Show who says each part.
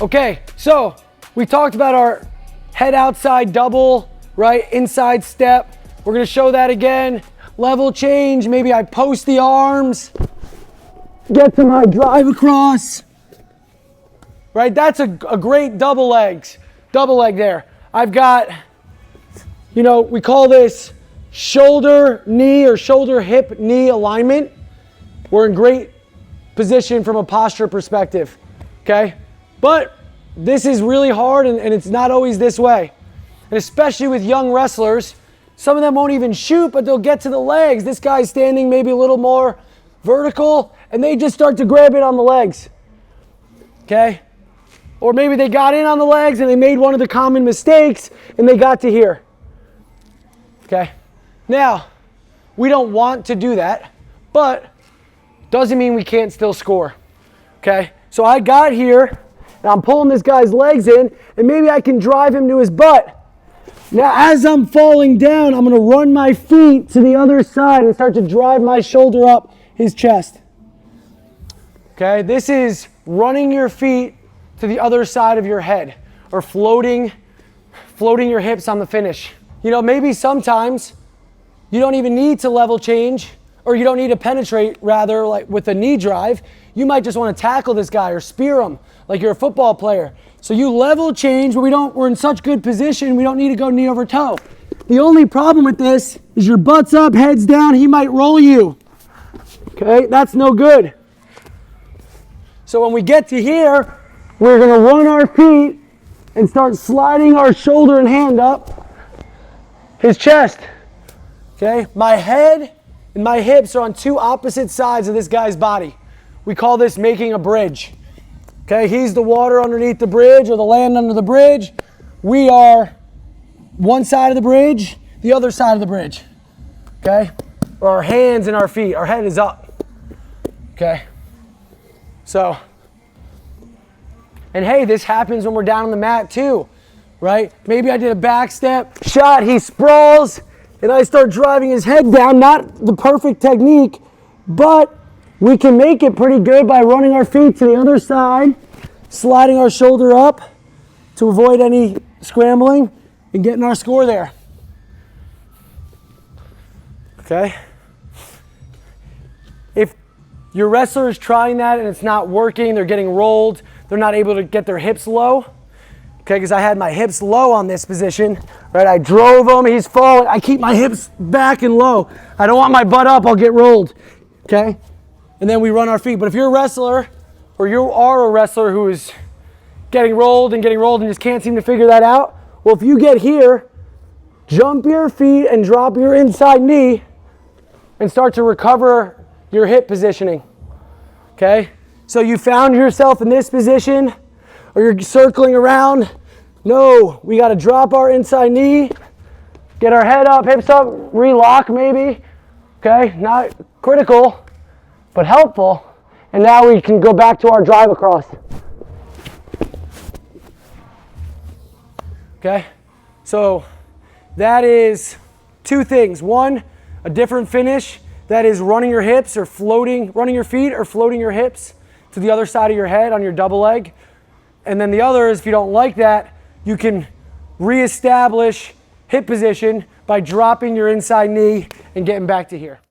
Speaker 1: Okay, so we talked about our head outside double, right? Inside step. We're gonna show that again. Level change, maybe I post the arms, get to my drive across, right? That's a great double leg there. I've got, you know, we call this shoulder knee or shoulder hip knee alignment. We're in great position from a posture perspective, okay? But this is really hard and it's not always this way. And especially with young wrestlers, some of them won't even shoot, but they'll get to the legs. This guy's standing maybe a little more vertical and they just start to grab it on the legs, okay? Or maybe they got in on the legs and they made one of the common mistakes and they got to here, okay? Now, we don't want to do that, but doesn't mean we can't still score, okay? So I got here, and I'm pulling this guy's legs in, and maybe I can drive him to his butt. Now, as I'm falling down, I'm gonna run my feet to the other side and start to drive my shoulder up his chest. Okay, this is running your feet to the other side of your head, or floating your hips on the finish. You know, maybe sometimes you don't even need to level change, or you don't need to penetrate, rather, like with a knee drive. You might just want to tackle this guy or spear him like you're a football player. So you level change, but we're in such good position, we don't need to go knee over toe. The only problem with this is your butt's up, head's down, he might roll you. Okay, that's no good. So when we get to here, we're gonna run our feet and start sliding our shoulder and hand up his chest. Okay, my head and my hips are on two opposite sides of this guy's body. We call this making a bridge. Okay, he's the water underneath the bridge or the land under the bridge. We are one side of the bridge, the other side of the bridge. Okay, or our hands and our feet, our head is up. Okay, so, and hey, this happens when we're down on the mat too, right? Maybe I did a back step, shot, he sprawls, and I start driving his head down. Not the perfect technique, but we can make it pretty good by running our feet to the other side, sliding our shoulder up to avoid any scrambling, and getting our score there. Okay? If your wrestler is trying that and it's not working, they're getting rolled, they're not able to get their hips low, okay, because I had my hips low on this position, right? I drove him, he's falling, I keep my hips back and low. I don't want my butt up, I'll get rolled, okay? And then we run our feet. But if you're a wrestler, or you are a wrestler who is getting rolled and just can't seem to figure that out, well, if you get here, jump your feet and drop your inside knee and start to recover your hip positioning, okay? So you found yourself in this position, or you're circling around. No, we gotta drop our inside knee, get our head up, hips up, relock maybe, okay? Not critical, but helpful. And now we can go back to our drive across. Okay, so that is two things. One, a different finish, that is running your hips or running your feet or floating your hips to the other side of your head on your double leg. And then the other is, if you don't like that, you can reestablish hip position by dropping your inside knee and getting back to here.